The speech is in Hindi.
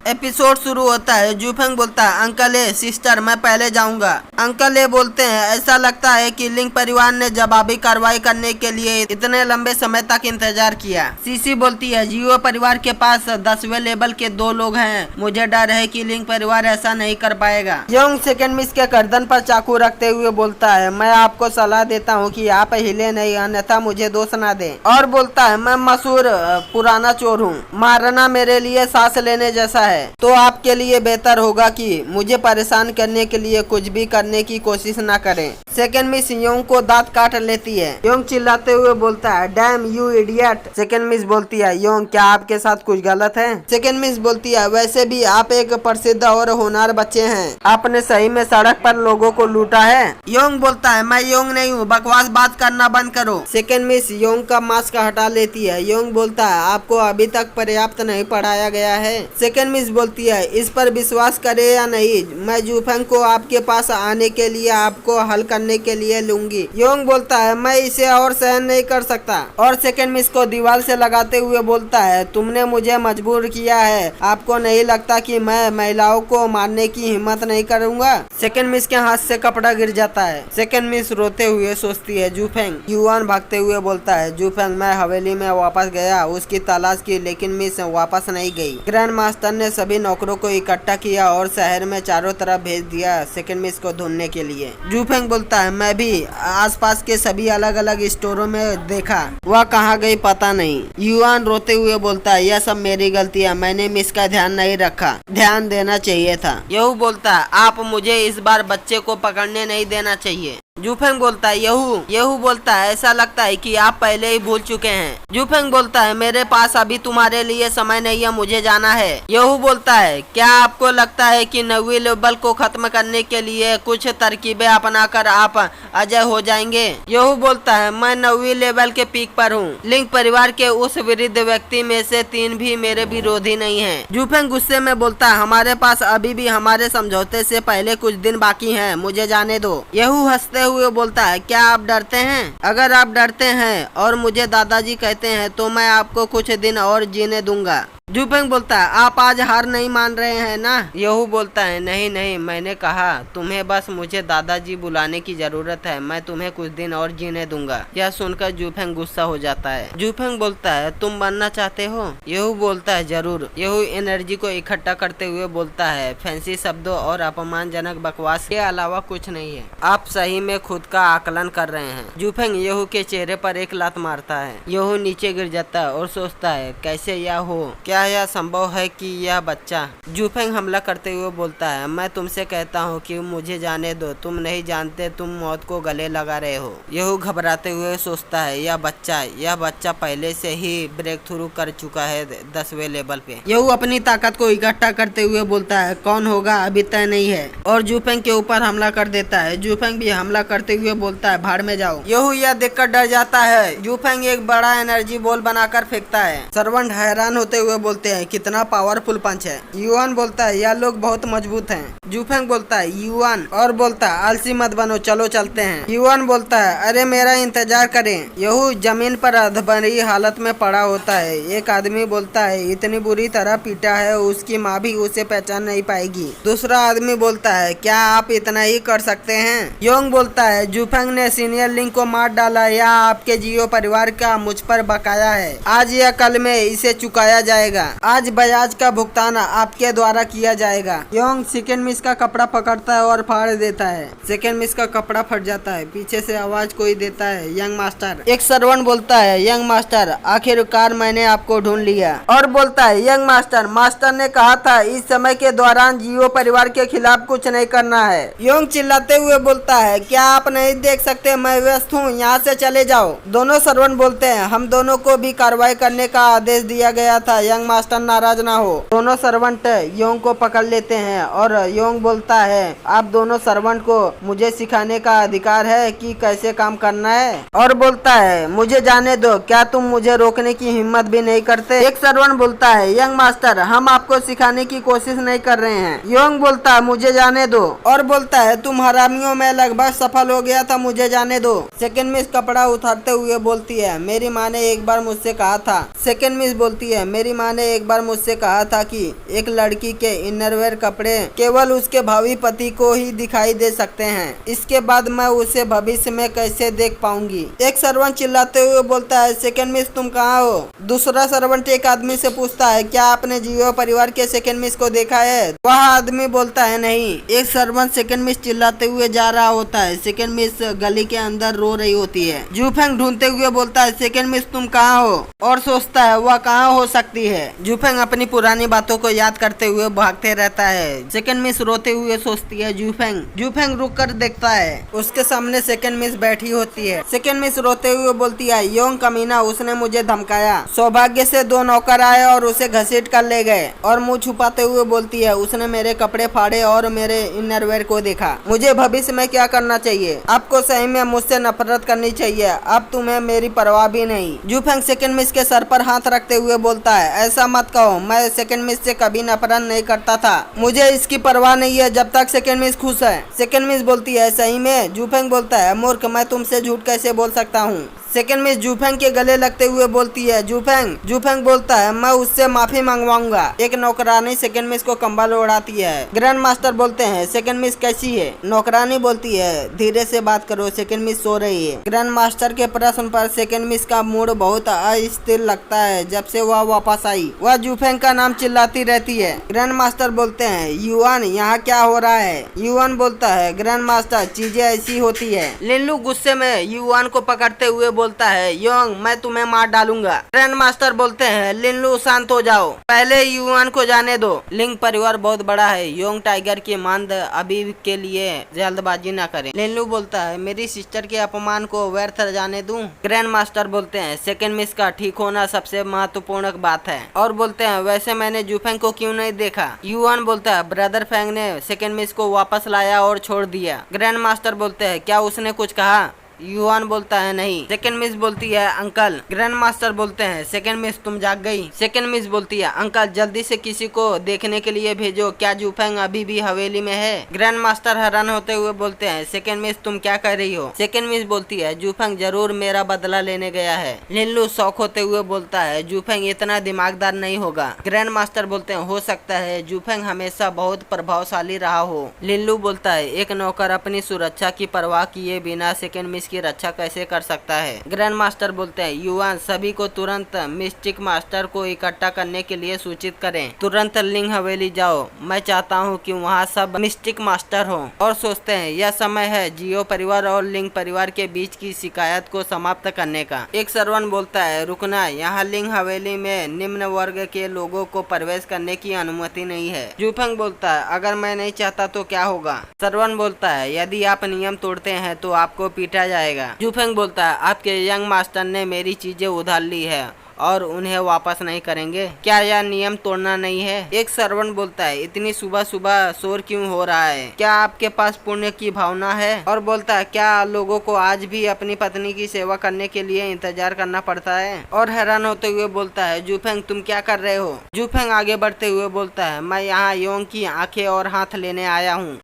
एपिसोड शुरू होता है। जूफेंग बोलता है अंकल ए सिस्टर मैं पहले जाऊंगा। अंकल ए बोलते हैं ऐसा लगता है कि लिंग परिवार ने जवाबी कार्रवाई करने के लिए इतने लंबे समय तक इंतजार किया। सीसी बोलती है जियो परिवार के पास 10वें लेवल के 2 लोग हैं, मुझे डर है कि लिंग परिवार ऐसा नहीं कर पाएगा। योंग सेकंड मिस के गर्दन पर चाकू रखते हुए बोलता है मैं आपको सलाह देता हूँ कि आप हिले नहीं अन्यथा मुझे दोष न दे। और बोलता है मैं मशहूर पुराना चोर हूँ, मारना मेरे लिए सांस लेने जैसा है, तो आपके लिए बेहतर होगा कि मुझे परेशान करने के लिए कुछ भी करने की कोशिश न करें। सेकंड मिस योंग को दांत काट लेती है। योंग चिल्लाते हुए बोलता है damn you idiot. Second miss बोलती है योंग क्या आपके साथ कुछ गलत है? सेकंड मिस बोलती है वैसे भी आप एक प्रसिद्ध और होनहार बच्चे हैं, आपने सही में सड़क पर लोगों को लूटा है। योंग बोलता है मैं योंग नहीं हूँ, बकवास बात करना बंद करो। सेकंड मिस योंग का मास्क हटा लेती है। योंग बोलता है आपको अभी तक पर्याप्त नहीं पढ़ाया गया है। सेकंड मिस बोलती है इस पर विश्वास करे या नहीं, मैं जूफेंग को आपके पास आने के लिए आपको हल करने के लिए लूंगी। योंग बोलता है मैं इसे और सहन नहीं कर सकता और सेकंड मिस को दीवार से लगाते हुए बोलता है तुमने मुझे मजबूर किया है, आपको नहीं लगता कि मैं महिलाओं को मारने की हिम्मत नहीं करूंगा? सेकंड मिस के हाथ से कपड़ा गिर जाता है। सेकंड मिस रोते हुए सोचती है जूफेंग। युआन भागते हुए बोलता है जूफेंग मैं हवेली में वापस गया, उसकी तलाश की लेकिन मिस वापस नहीं गई। ग्रैंड मास्टर ने सभी नौकरों को इकट्ठा किया और शहर में चारों तरफ भेज दिया सेकंड मिस को ढूंढने के लिए। जूफेंग बोलता है मैं भी आसपास के सभी अलग अलग स्टोरों में देखा, वह कहाँ गई पता नहीं। युआन रोते हुए बोलता है यह सब मेरी गलती है, मैंने मिस का ध्यान नहीं रखा, ध्यान देना चाहिए था। यहू बोलता है आप मुझे इस बार बच्चे को पकड़ने नहीं देना चाहिए। जूफेंग बोलता है यहू बोलता है ऐसा लगता है कि आप पहले ही भूल चुके हैं। जूफेंग बोलता है मेरे पास अभी तुम्हारे लिए समय नहीं है, मुझे जाना है। यहू बोलता है क्या आपको लगता है कि 9वीं लेवल को खत्म करने के लिए कुछ तरकीबें अपनाकर आप अजय हो जाएंगे? यहू बोलता है मैं 9वीं लेवल के पीक पर हूँ, लिंग परिवार के उस वृद्ध व्यक्ति में से 3 भी मेरे विरोधी नहीं है। जूफेंग गुस्से में बोलता है हमारे पास अभी भी हमारे समझौते से पहले कुछ दिन बाकी है, मुझे जाने दो। यहू हंसते हुए बोलता है क्या आप डरते हैं? अगर आप डरते हैं और मुझे दादाजी कहते हैं तो मैं आपको कुछ दिन और जीने दूंगा। जूफेंग बोलता है आप आज हार नहीं मान रहे हैं ना? यहू बोलता है नहीं मैंने कहा तुम्हें बस मुझे दादाजी बुलाने की जरूरत है, मैं तुम्हें कुछ दिन और जीने दूंगा। यह सुनकर जूफेंग गुस्सा हो जाता है। जूफेंग बोलता है तुम बनना चाहते हो? यहू बोलता है जरूर। यहू एनर्जी को इकट्ठा करते हुए बोलता है फैंसी शब्दों और अपमानजनक बकवास के अलावा कुछ नहीं है, आप सही में खुद का आकलन कर रहे हैं। जूफेंग यहू के चेहरे पर एक लात मारता है। यहू नीचे गिर जाता है और सोचता है कैसे यह हो, क्या यह संभव है कि यह बच्चा? जूफेंग हमला करते हुए बोलता है मैं तुमसे कहता हूँ कि मुझे जाने दो, तुम नहीं जानते तुम मौत को गले लगा रहे हो। यहू घबराते हुए सोचता है यह बच्चा पहले से ही ब्रेक थ्रू कर चुका है 10वें लेवल पे। यहू अपनी ताकत को इकट्ठा करते हुए बोलता है कौन होगा अभी तय नहीं है, और जूफेंग के ऊपर हमला कर देता है। जूफेंग भी हमला करते हुए बोलता है भाड़ में जाओ। यहू यह देखकर डर जाता है। जूफेंग एक बड़ा एनर्जी बॉल बनाकर फेंकता है। सर्वेंट हैरान होते हुए बोलते हैं कितना पावरफुल पंच है। युआन बोलता है यह लोग बहुत मजबूत हैं। जूफेंग बोलता है युआन, और बोलता है आलसी मत बनो, चलो चलते हैं। युआन बोलता है अरे मेरा इंतजार करें। यहू जमीन पर अधमरी हालत में पड़ा होता है। एक आदमी बोलता है इतनी बुरी तरह पीटा है उसकी माँ भी उसे पहचान नहीं पाएगी। दूसरा आदमी बोलता है क्या आप इतना ही कर सकते हैं? योंग बोलता है जूफेंग ने सीनियर लिंक को मार डाला, या आपके जियो परिवार का मुझ पर बकाया है, आज या कल में इसे चुकाया जाएगा, आज ब्याज का भुगतान आपके द्वारा किया जाएगा। योंग सेकंड मिस का कपड़ा पकड़ता है और फाड़ देता है। सेकंड मिस का कपड़ा फट जाता है। पीछे से आवाज कोई देता है यंग मास्टर। एक सर्वेंट बोलता है यंग मास्टर आखिरकार मैंने आपको ढूंढ लिया, और बोलता है यंग मास्टर ने कहा था इस समय के दौरान जियो परिवार के खिलाफ कुछ नहीं करना है। योंग चिल्लाते हुए बोलता है क्या आप नहीं देख सकते मैं व्यस्त हूँ, यहाँ से चले जाओ। दोनों सर्वेंट बोलते हैं हम दोनों को भी कार्रवाई करने का आदेश दिया गया था, यंग मास्टर नाराज ना हो। दोनों सर्वेंट योंग को पकड़ लेते हैं और योंग बोलता है आप दोनों सर्वेंट को मुझे सिखाने का अधिकार है कि कैसे काम करना है, और बोलता है मुझे जाने दो, क्या तुम मुझे रोकने की हिम्मत भी नहीं करते? एक सर्वेंट बोलता है यंग मास्टर हम आपको सिखाने की कोशिश नहीं कर रहे हैं। योंग बोलता है मुझे जाने दो, और बोलता है तुम हरामियों में लगभग सफल हो गया था, मुझे जाने दो। सेकंड मिस कपड़ा उतारते हुए बोलती है मेरी माँ ने एक बार मुझसे कहा था। सेकंड मिस बोलती है मेरी माँ ने ने एक बार मुझसे कहा था कि एक लड़की के इनरवेयर कपड़े केवल उसके भावी पति को ही दिखाई दे सकते हैं, इसके बाद मैं उसे भविष्य में कैसे देख पाऊंगी। एक सर्वेंट चिल्लाते हुए बोलता है, सेकंड मिस तुम कहाँ हो? दूसरा सर्वेंट एक आदमी से पूछता है, क्या आपने जियो परिवार के सेकंड मिस को देखा है? वह आदमी बोलता है, नहीं। एक सर्वेंट सेकंड मिस चिल्लाते हुए जा रहा होता है। सेकंड मिस गली के अंदर रो रही होती है। जूफेंग ढूंढते हुए बोलता है, सेकंड मिस तुम कहाँ हो? और सोचता है वह कहाँ हो सकती है। जूफेंग अपनी पुरानी बातों को याद करते हुए भागते रहता है। सेकंड मिस रोते हुए सोचती है, जूफेंग रुक कर देखता है। उसके सामने सेकंड मिस बैठी होती है। सेकंड मिस रोते हुए बोलती है, योंग कमीना, उसने मुझे धमकाया। सौभाग्य से 2 नौकर आए और उसे घसीट कर ले गए। और मुंह छुपाते हुए बोलती है, उसने मेरे कपड़े फाड़े और मेरे इनरवेयर को देखा। मुझे भविष्य में क्या करना चाहिए? आपको सही में मुझसे नफरत करनी चाहिए। अब तुम्हें मेरी परवाह भी नहीं। जूफेंग सेकंड मिस के सर पर हाथ रखते हुए बोलता है, ऐसा मत कहो, मैं सेकंड मिस से कभी नफरत नहीं करता था। मुझे इसकी परवाह नहीं है जब तक सेकंड मिस खुश है। सेकंड मिस बोलती है, सही में? जूफेंग बोलता है, मूर्ख, मैं तुमसे झूठ कैसे बोल सकता हूँ? सेकंड मिस जूफेंग के गले लगते हुए बोलती है, जूफेंग बोलता है, मैं उससे माफी मंगवाऊंगा। एक नौकरानी सेकंड मिस को कंबल ओढ़ाती है। ग्रैंड मास्टर बोलते हैं, सेकंड मिस कैसी है? नौकरानी बोलती है, धीरे से बात करो, सेकंड मिस सो रही है। ग्रैंड मास्टर के प्रश्न पर सेकंड मिस का मूड बहुत अस्थिर लगता है। जब से वह वापस आई, वह जूफेंग का नाम चिल्लाती रहती है। ग्रैंड मास्टर बोलते हैं, युआन, यहाँ क्या हो रहा है? युआन बोलता है, ग्रैंड मास्टर, चीजें ऐसी होती है। लिनलू गुस्से में युआन को पकड़ते हुए बोलता है, योंग, मैं तुम्हें मार डालूंगा। ग्रैंड मास्टर बोलते हैं, लिनलू शांत हो जाओ, पहले युआन को जाने दो। लिंग परिवार बहुत बड़ा है, योंग टाइगर की मांद अभी के लिए जल्दबाजी न करें। लिनलू बोलता है, मेरी सिस्टर के अपमान को व्यर्थ जाने दूं? ग्रैंड मास्टर बोलते हैं, सेकंड मिस का ठीक होना सबसे महत्वपूर्ण बात है। और बोलते हैं, वैसे मैंने जूफेंग को क्यों नहीं देखा? युआन बोलता है, ब्रदर फेंग ने सेकंड मिस को वापस लाया और छोड़ दिया। ग्रैंड मास्टर बोलते हैं, क्या उसने कुछ कहा? युआन बोलता है, नहीं। सेकंड मिस बोलती है, अंकल। ग्रैंड मास्टर बोलते हैं, सेकंड मिस तुम जाग गई? सेकंड मिस बोलती है, अंकल, जल्दी से किसी को देखने के लिए भेजो, क्या जूफेंग अभी भी हवेली में है? ग्रैंड मास्टर हैरान होते हुए बोलते हैं, सेकंड मिस तुम क्या कर रही हो? सेकंड मिस बोलती है, जूफेंग जरूर मेरा बदला लेने गया है। लिनलू शौक होते हुए बोलता है, जूफेंग इतना दिमागदार नहीं होगा। ग्रैंड मास्टर बोलते हैं, हो सकता है, जूफेंग हमेशा बहुत प्रभावशाली रहा हो। लिनलू बोलता है, एक नौकर अपनी सुरक्षा की परवाह किए बिना सेकंड मिस की रक्षा कैसे कर सकता है? ग्रैंड मास्टर बोलते हैं, युआन, सभी को तुरंत मिस्टिक मास्टर को इकट्ठा करने के लिए सूचित करें। तुरंत लिंग हवेली जाओ, मैं चाहता हूं कि वहां सब मिस्टिक मास्टर हो। और सोचते हैं, यह समय है जियो परिवार और लिंग परिवार के बीच की शिकायत को समाप्त करने का। एक सर्वेंट बोलता है, रुकना, यहाँ लिंग हवेली में निम्न वर्ग के लोगों को प्रवेश करने की अनुमति नहीं है। जूफेंग बोलता है, अगर मैं नहीं चाहता तो क्या होगा? सर्वेंट बोलता है, यदि आप नियम तोड़ते हैं तो आपको पीटा जाएगा। जूफेंग बोलता है, आपके यंग मास्टर ने मेरी चीजें उधार ली है और उन्हें वापस नहीं करेंगे, क्या यह नियम तोड़ना नहीं है? एक सर्वेंट बोलता है, इतनी सुबह सुबह शोर क्यों हो रहा है? क्या आपके पास पुण्य की भावना है? और बोलता है, क्या लोगों को आज भी अपनी पत्नी की सेवा करने के लिए इंतजार करना पड़ता है? और हैरान होते हुए बोलता है, जूफेंग तुम क्या कर रहे हो? जूफेंग आगे बढ़ते हुए बोलता है, मैं यहाँ योंग की आंखें और हाथ लेने आया हूँ।